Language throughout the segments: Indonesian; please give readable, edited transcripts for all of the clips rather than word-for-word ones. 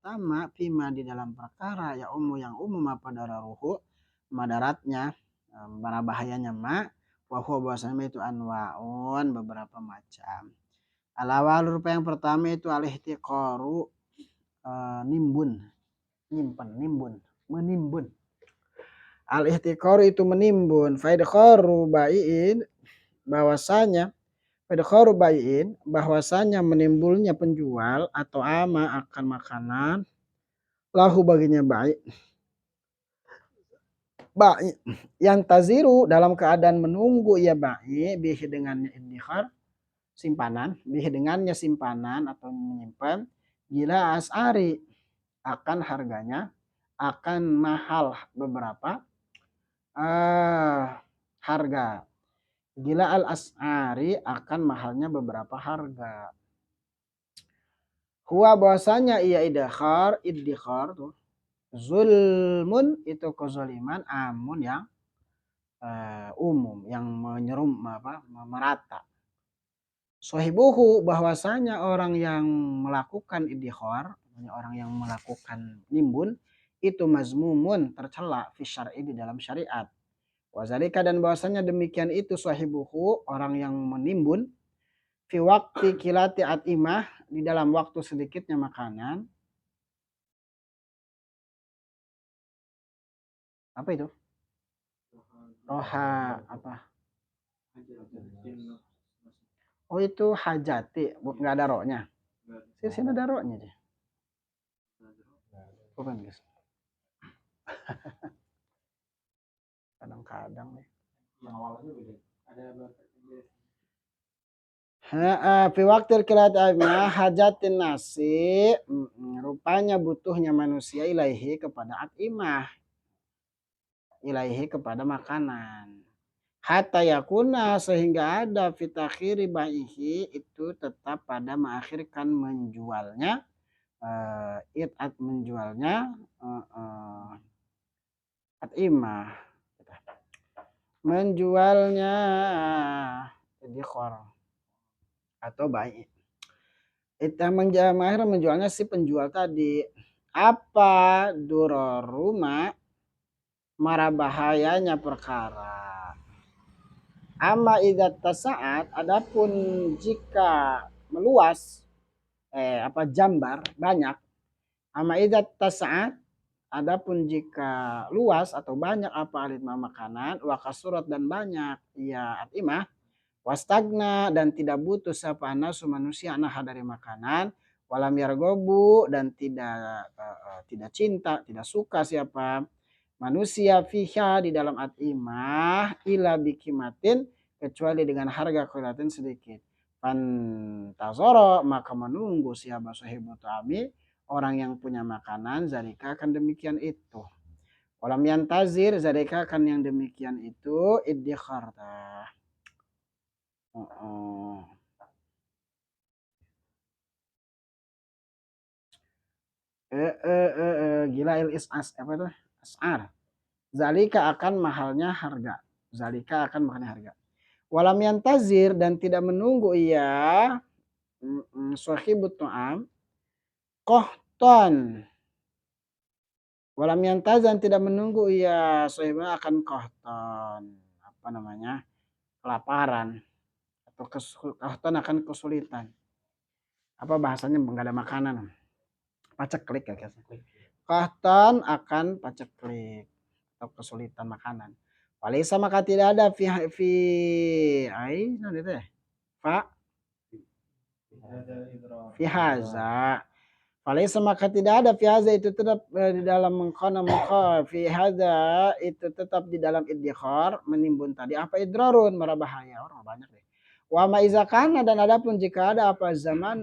pertama fima di dalam perkara ya yang umum apa dararuhu madaratnya bara bahayanya ma wa huwa bahwasanya itu anwaun beberapa macam. Al-awwal rupa yang pertama itu al-ihtiqaru nimbun, nyimpen, menimbun. Al-ihtiqaru itu menimbun, fa idkharu bai'in bahwasanya menimbulnya penjual atau ama akan makanan lahu baginya baik yang taziru dalam keadaan menunggu ia baik bihi dengannya iddikhar simpanan bihi dengannya simpanan atau menyimpan gila asari akan harganya akan mahal beberapa harga gila al asari akan mahalnya beberapa harga. Huwa bahwasanya ia iddikhar tuh zulmun itu kezaliman amun yang umum yang menyerum merata. Sohibuhu bahwasanya orang yang melakukan iddikhar, orang yang melakukan nimbun itu mazmumun tercela fi syar'i di dalam syariat. Wazalika dan bahwasanya demikian itu sohibuhu orang yang menimbun fi waqti kilati atimah di dalam waktu sedikitnya makanan. Apa itu? Roha apa? Oh itu hajati, nggak ada rohnya. Sini ada rohnya deh. Bukan guys. Kadang-kadang nih. Yang awalnya beda. Ada fi waqtil kilatnya hajatin nasi rupanya butuhnya manusia ilaihi kepada atimah ilaihi kepada makanan hatta yakuna sehingga ada fitakhiri baihi itu tetap pada mengakhirkan menjualnya it'at menjualnya atimah menjualnya dikhor atau baik itu menjualnya si penjual tadi apa duraruma mara bahayanya perkara ama idat tasaat adapun jika meluas jambar banyak ama idat tasaat adapun jika luas atau banyak apa alitma makanan wa kasurat dan banyak ya atimah wastagna dan tidak butuh siapa nasu manusia nah dari makanan walam yargobu dan tidak cinta tidak suka siapa manusia fiha di dalam atimah ila bikimatin kecuali dengan harga kulatin sedikit fantazoro maka menunggu siapa sahibu ta'ami orang yang punya makanan zarika akan demikian itu walam yantazir zarika akan yang demikian itu iddikharta gila isas apa itu asar zalika akan mahalnya harga walam yantazir dan tidak menunggu ia sahibut tu'am kohton walam yantazan tidak menunggu ia sahibnya akan kohton apa namanya kelaparan atau kohton akan kesulitan apa bahasanya nggak ada makanan paceklik ya kohton akan paceklik atau kesulitan makanan. Walisa maka tidak ada fi haza. Walisa maka tidak ada fi haza itu tetap di dalam mengkona fi haza itu tetap di dalam iddikhar menimbun tadi apa idrarun merabahaya orang banyak deh. Wa ma izakana dan adapun jika ada apa zaman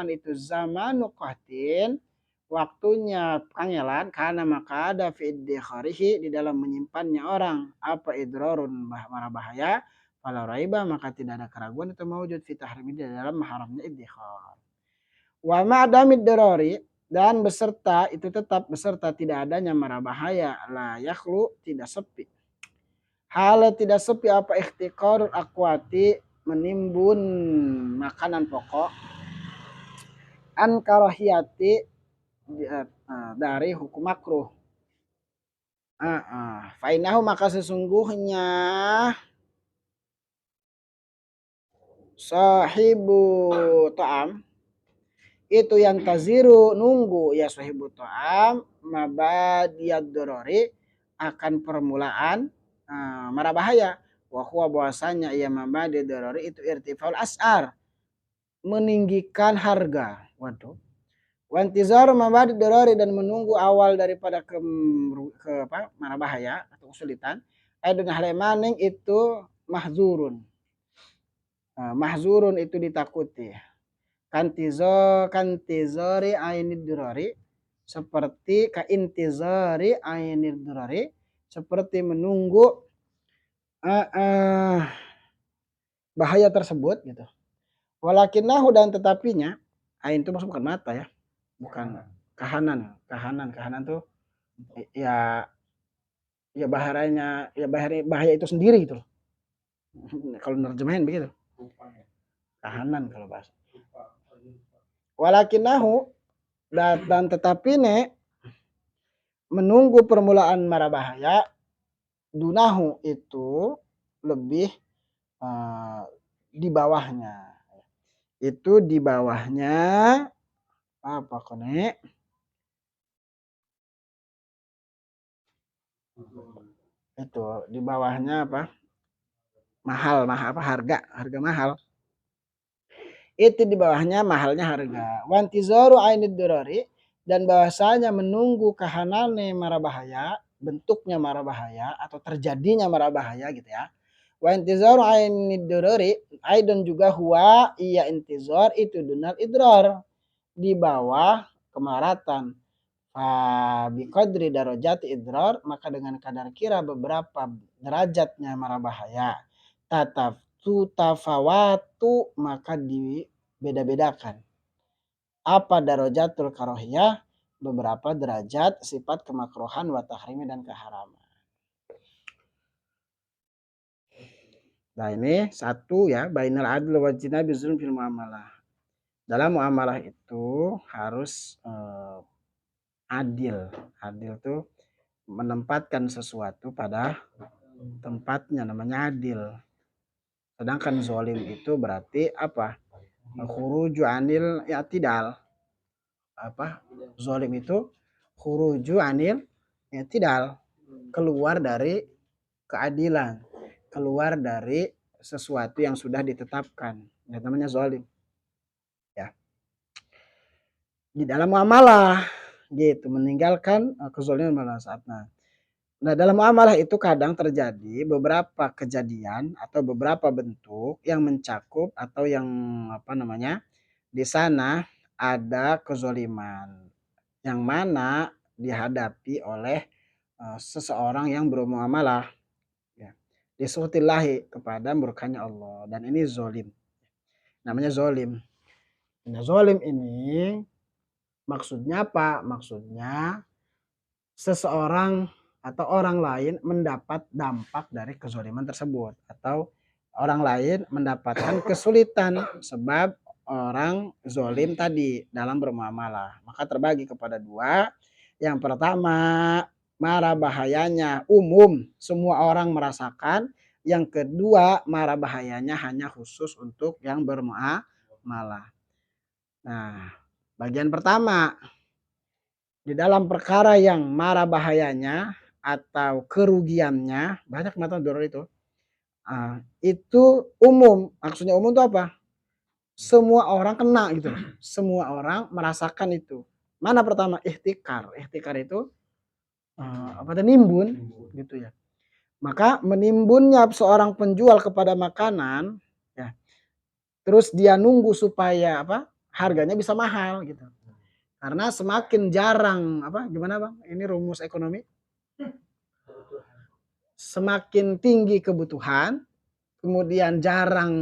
itu zamanu qahtin waktunya pangelan karena maka ada fi iddikharihi di dalam menyimpannya orang apa idrarun marah bahaya fala raiba maka tidak ada keraguan itu mewujud fi tahrimi di dalam haramnya iddikhar wa ma'damid darari dan beserta itu tetap beserta tidak adanya marah bahaya la yakhlu tidak sepi hal tidak sepi apa ikhtiqarul akwati menimbun makanan pokok an karahiyati dari hukum makruh. Fainahu maka sesungguhnya sahibu ta'am itu yang taziru nunggu ya sahibu ta'am mabadiyad dorori akan permulaan mara bahaya wa huwa bahwasanya ia mabadi dorori itu irtifaul as'ar meninggikan harga. Waduh. Wantizar mabadi dorori dan menunggu awal daripada mara bahaya atau kesulitan. Aidun halemaning itu mahzurun. Mahzurun itu ditakuti. Kantizori ainid durari seperti kaintizori ainid durari seperti menunggu bahaya tersebut gitu. Walakinnahu dan tetapinya ain itu maksud bukan mata ya, bukan kahanan tuh ya bahaya itu sendiri gitu loh. Kalau nerjemahin begitu. Kahanan kalau bahasa. Walakinahu dan tetapi menunggu permulaan mara bahaya dunahu itu lebih di bawahnya. Itu di bawahnya apa kone? Itu di bawahnya apa? Mahal apa harga mahal. Itu di bawahnya mahalnya harga. Wantizaru ainid durari dan bahasanya menunggu kahanane mara bahaya, bentuknya mara bahaya atau terjadinya mara bahaya gitu ya. Wa intizaru ainid durari aidon juga huwa iya intizar itu dunal idrar di bawah kemaratan. Biqadri darajat idrar maka dengan kadar kira beberapa derajatnya mara bahaya. Tafawatu maka dibeda-bedakan. Apa darajatul karohiyah? Beberapa derajat sifat kemakruhan wa tahrimi dan keharaman. Nah ini satu ya, bainal adl wa jinabi zulm fil muamalah. Dalam muamalah itu harus adil. Adil itu menempatkan sesuatu pada tempatnya, namanya adil. Sedangkan zolim itu berarti apa? Khuruju anil i'tidal. Apa? Zolim itu khuruju anil i'tidal. Keluar dari keadilan. Keluar dari sesuatu yang sudah ditetapkan. Itu namanya zolim. Ya. Di dalam muamalah gitu, meninggalkan kezaliman pada saatnya. Nah, dalam muamalah itu kadang terjadi beberapa kejadian atau beberapa bentuk yang mencakup atau yang di sana ada kezaliman yang mana dihadapi oleh seseorang yang bermuamalah ya. Disuhutillahi kepada murkanya Allah dan ini zolim. Namanya zolim. Nah, zolim ini maksudnya apa? Maksudnya seseorang atau orang lain mendapat dampak dari kezaliman tersebut atau orang lain mendapatkan kesulitan sebab orang zolim tadi dalam bermuamalah. Maka terbagi kepada dua. Yang pertama, mara bahayanya umum, semua orang merasakan. Yang kedua, mara bahayanya hanya khusus untuk yang bermuamalah. Nah, bagian pertama, di dalam perkara yang mara bahayanya atau kerugiannya banyak mata doror itu umum. Maksudnya umum itu apa? Semua orang kena gitu, semua orang merasakan itu. Mana pertama? Ihtikar itu nimbun gitu ya. Maka menimbunnya seorang penjual kepada makanan ya, terus dia nunggu supaya harganya bisa mahal gitu. Karena semakin jarang gimana Bang? Ini rumus ekonomi. Semakin tinggi kebutuhan, kemudian jarang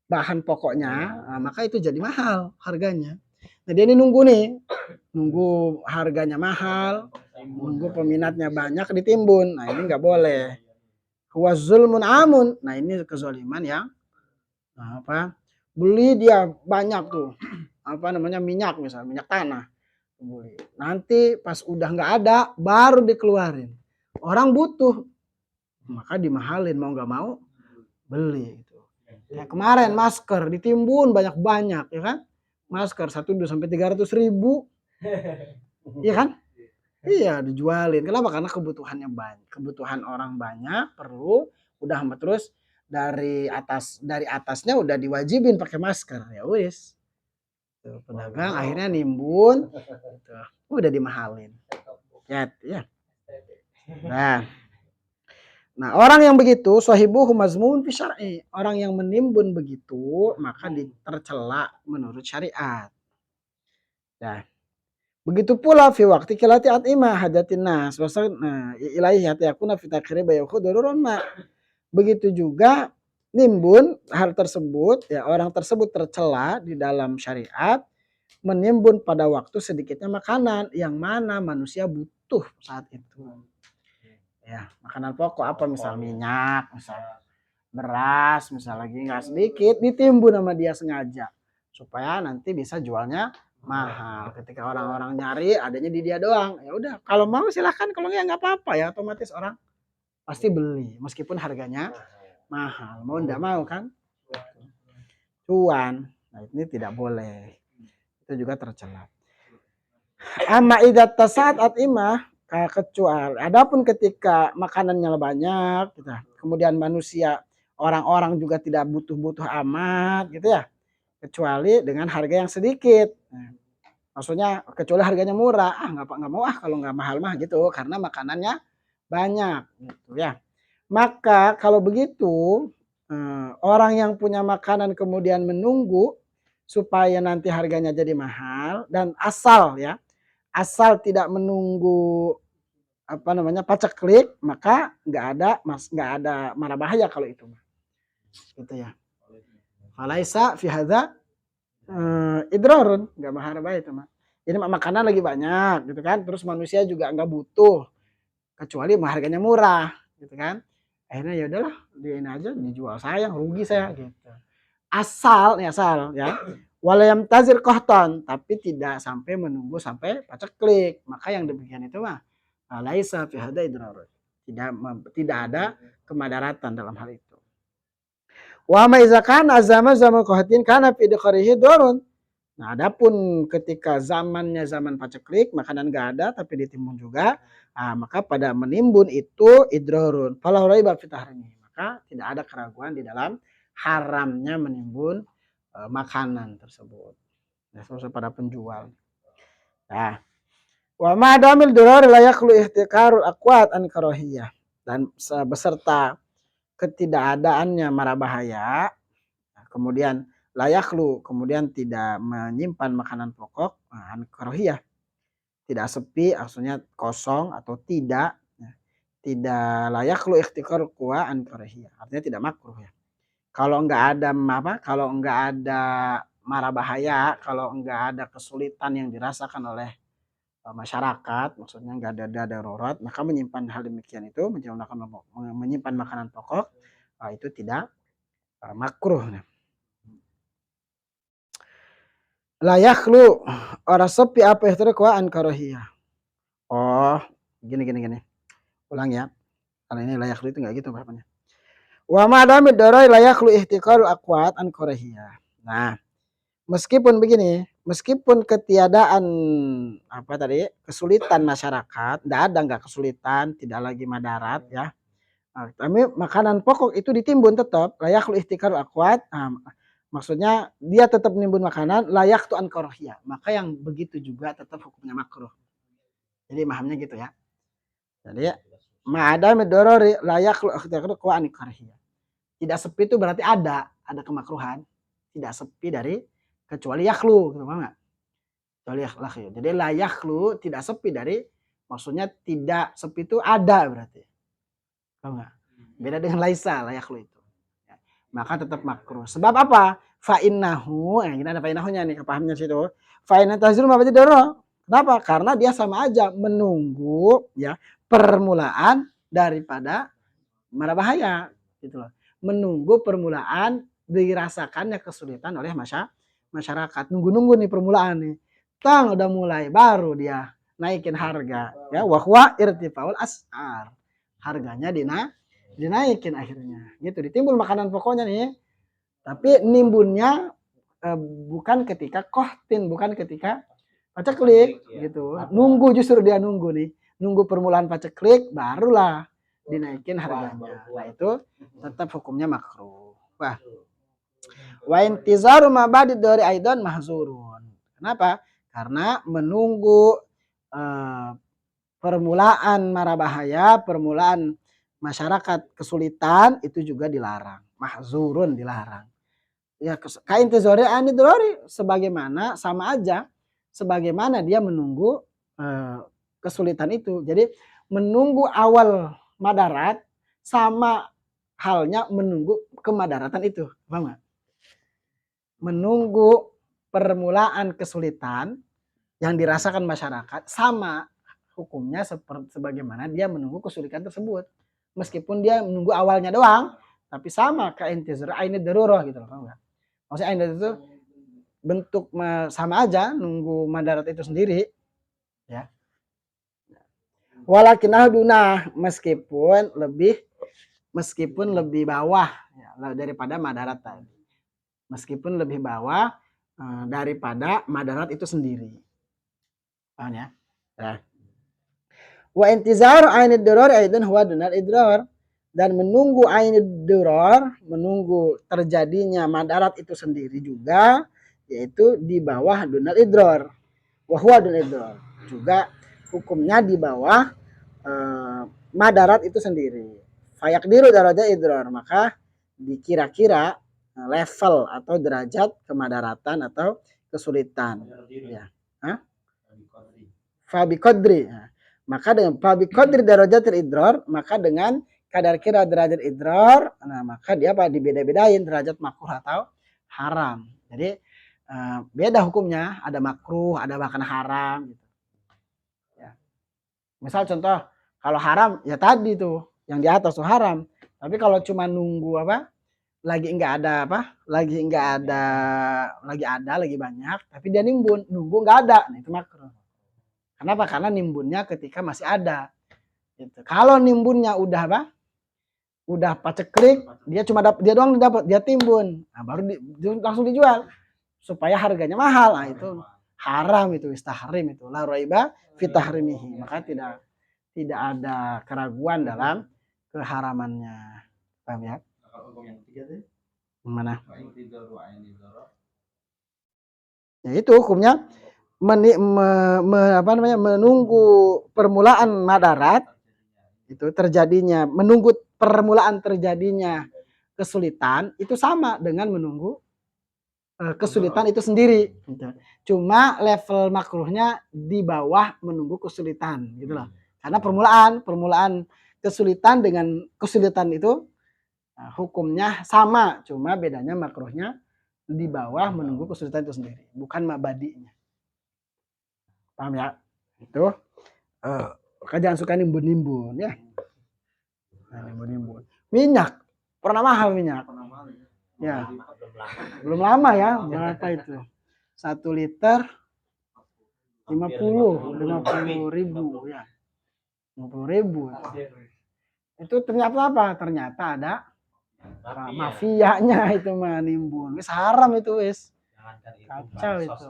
bahan pokoknya, maka itu jadi mahal harganya. Nah, dia ini nunggu harganya mahal, nunggu peminatnya banyak ditimbun. Nah, ini nggak boleh. Huwa zulmun amun. Nah, ini kezaliman yang beli dia banyak tuh. minyak misalnya, minyak tanah. Nanti pas udah nggak ada baru dikeluarin. Orang butuh, maka dimahalin, mau nggak mau beli. Gitu. Kayak kemarin masker ditimbun banyak-banyak, ya kan? Masker 1 sampai 300 ribu, iya kan? Iya dijualin. Kenapa? Karena kebutuhannya banyak, kebutuhan orang banyak, perlu, udah terus dari atasnya udah diwajibin pakai masker, ya wis. Pedagang akhirnya nimbun, udah dimahalin. Ya. Nah, orang yang begitu sahibuhu mazmun fi syar'i. Orang yang menimbun begitu maka tercela menurut syariat. Nah, begitu pula fi waqti kilati at'imah hajatin nas nah ilaihi hatta yakuna fi takrib yakhudurun ma. Begitu juga nimbun hal tersebut ya, orang tersebut tercela di dalam syariat menimbun pada waktu sedikitnya makanan yang mana manusia butuh saat itu. Ya, makanan pokok apa misal minyak, misal beras, misal lagi nggak sedikit ditimbun sama dia sengaja supaya nanti bisa jualnya mahal. Ketika orang-orang nyari adanya di dia doang, ya udah kalau mau silahkan, kalau nggak apa-apa ya, otomatis orang pasti beli meskipun harganya mahal. Mau nggak mau kan? Cuan. Nah, ini tidak boleh. Itu juga tercela. Amma idat tasat imah kecuali adapun ketika makanannya banyak gitu. Kemudian manusia orang-orang juga tidak butuh-butuh amat gitu ya. Kecuali dengan harga yang sedikit. Nah, maksudnya kecuali harganya murah. Nggak mau kalau nggak mahal mah gitu karena makanannya banyak gitu ya. Maka kalau begitu orang yang punya makanan kemudian menunggu supaya nanti harganya jadi mahal dan asal tidak menunggu paceklik, maka nggak ada mara bahaya kalau itu gitu ya. Falaisa fi hadza idrarun, nggak mara bahaya itu mah. Jadi makanan lagi banyak gitu kan, terus manusia juga nggak butuh kecuali harganya murah gitu kan. Akhirnya ya udahlah, diin aja, dijual sayang, rugi saya gitu. Asal ya. Walayam tazir kohton, tapi tidak sampai menunggu sampai paceklik. Maka yang demikian itu mah laisa fi hadza idrarun. Tidak ada kemadaratan dalam hal itu. Wa ma iza kana zaman qahatin kana fi idkharihi darun. Nah, adapun ketika zaman paceklik, makanan enggak ada tapi ditimbun juga, maka pada menimbun itu idrarun. Fala raiba fi tahrimi. Maka tidak ada keraguan di dalam haramnya menimbun makanan tersebut. Nah, pada penjual. Nah, wa ma damil durar la yakhlu ihtikarul aqwat an karahiyah. Dan beserta ketidakadaannya mara bahaya, kemudian layaklu, kemudian tidak menyimpan makanan pokok an karahiyah, tidak sepi, maksudnya kosong atau tidak layaklu ihtikar kuwa an karahiyah, artinya tidak makruh ya. Kalau enggak ada mara bahaya, kalau enggak ada kesulitan yang dirasakan oleh masyarakat, maksudnya enggak ada darurat, maka menyimpan hal demikian itu, menyimpan makanan pokok itu tidak makruh. Layak lu orang sepi apa itu an karahiyah. Oh, gini. Ulang ya. Kalau ini layak lu itu enggak gitu bapaknya. Wa ma damid darai layak lu ihtiqal aqwat an karahiyah. Nah, meskipun ketiadaan kesulitan masyarakat, enggak kesulitan, tidak lagi madarat ya. Tapi makanan pokok itu ditimbun tetap layak lu ihtikar aqwat. Maksudnya dia tetap menimbun makanan layak tu an karahiyah. Maka yang begitu juga tetap hukumnya makruh. Jadi mahamnya gitu ya. Jadi ma'ada midorori layak lu ihtikar aqwat an karahiyah. Tidak sepi itu berarti ada kemakruhan. Tidak sepi dari kecuali yakhlu, gitu enggak? Kecuali yakhlu. Jadi layak lu tidak sepi dari, maksudnya tidak sepi itu ada berarti. Tahu enggak? Beda dengan laisa, layaklu itu. Ya. Maka tetap makruh. Sebab apa? Fa innahu, ini ada fa innahunya nih, kepahamnya situ. Fa inna tazul ma bajidoro. Kenapa? Karena dia sama aja menunggu ya permulaan daripada mara bahaya gitu loh. Menunggu permulaan dirasakannya kesulitan oleh masyarakat. Nunggu-nunggu nih permulaan nih. Tang udah mulai, baru dia naikin harga. Ya, wahwa irtifaul as'ar. Harganya dinaikin akhirnya. Gitu, ditimbul makanan pokoknya nih. Tapi nimbunnya bukan ketika kohtin, bukan ketika paceklik gitu. Nunggu, justru dia nunggu nih. Nunggu permulaan paceklik, barulah dinaikin harganya. Nah itu tetap hukumnya makruh. Wah. Wa intizaru mabadi dari aidan mahzurun. Kenapa? Karena menunggu permulaan mara bahaya, permulaan masyarakat kesulitan itu juga dilarang. Mahzurun dilarang. Ya kain tizori anidrori sebagaimana sama aja sebagaimana dia menunggu kesulitan itu. Jadi menunggu awal madarat sama halnya menunggu kemadaratan itu. Paham gak? Menunggu permulaan kesulitan yang dirasakan masyarakat sama hukumnya sebagaimana dia menunggu kesulitan tersebut. Meskipun dia menunggu awalnya doang, tapi sama kayak intizar ini darurat gitu loh, paham gak? Maksudnya ini itu bentuk sama aja nunggu madarat itu sendiri, ya. Walakin ahduna meskipun lebih bawah ya, daripada madarat tadi. Meskipun lebih bawah daripada madarat itu sendiri. Paham ya? Nah. Wa intizar ainid durur aidan huwa dunal idrar. Dan menunggu ainid durur, menunggu terjadinya madarat itu sendiri juga, yaitu di bawah dunal idrar. Wa huwa dunal idrar. Juga hukumnya di bawah madarat itu sendiri. Fayaqdiru darajat idrar, maka dikira-kira level atau derajat kemadaratan atau kesulitan. Ya. Hah? Fabi kodri. Maka dengan fabi kodri darajatil idrar, maka dengan kadar kira derajat idrar, nah maka dia apa dibeda-bedain derajat makruh atau haram. Jadi beda hukumnya, ada makruh, ada bahkan haram gitu. Ya. Misal contoh, kalau haram ya tadi tuh yang di atas tuh haram. Tapi kalau cuma nunggu apa? Lagi lagi banyak, tapi dia nimbun, nunggu enggak ada, nah itu makruh. Kenapa? Karena nimbunnya ketika masih ada. Gitu. Kalau nimbunnya udah apa? Udah paceklik, dia cuma dia doang dapat, dia timbun. Nah, baru langsung dijual supaya harganya mahal. Nah, itu haram itu, istahrim itu. La raiba fi tahrimihi. Maka tidak ada keraguan dalam keharamannya. Paham ya? Mana? Ya itu hukumnya menunggu permulaan madarat itu terjadinya, menunggu permulaan terjadinya kesulitan itu sama dengan menunggu kesulitan itu sendiri. Cuma level makruhnya di bawah menunggu kesulitan gitu loh. Karena permulaan kesulitan dengan kesulitan itu hukumnya sama, cuma bedanya makruhnya di bawah menunggu kesulitan itu sendiri, bukan mabadinya. Paham ya? Itu jangan suka nimbun-nimbun ya. Nah, nimbun-nimbun. Minyak, pernah mahal minyak. Ya, belum lama ya, berapa itu? 1 liter 50 ribu ya. 50 ribu. Itu ternyata apa? Ternyata ada mafianya itu mah nimbun. Wis haram itu wis. Kacau itu.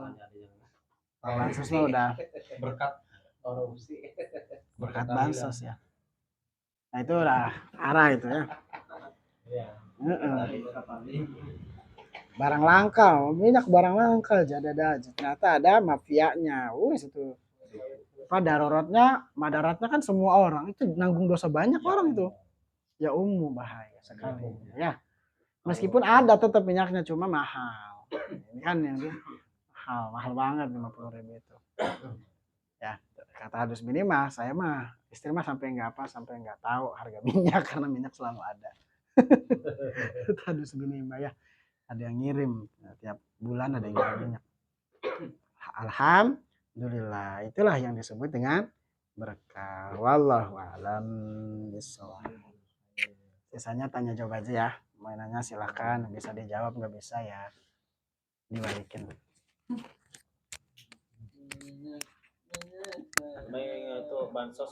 Bansos mah udah berkat bansos ya. Nah itu udah arah itu ya. Barang langka, minyak barang langka jadi ada aja. Ternyata ada mafianya. Wis itu. Apa daruratnya, madaratnya kan semua orang itu nanggung dosa banyak orang itu. Ya bahaya sekali ya. Meskipun ada tetap minyaknya cuma mahal. Ini kan yang mahal banget 50 ribu itu. Ya kata hadis ini mah saya mah istri mah sampai nggak tahu harga minyak karena minyak selalu ada. Hadis ini mah ya ada yang ngirim tiap bulan ada yang ngirim minyak. Alhamdulillah itulah yang disebut dengan berkah. Wallahu a'lam bishawab. Sisanya tanya jawab aja ya. Mau nanya silakan, bisa dijawab nggak bisa ya. dibalikin. May itu bansos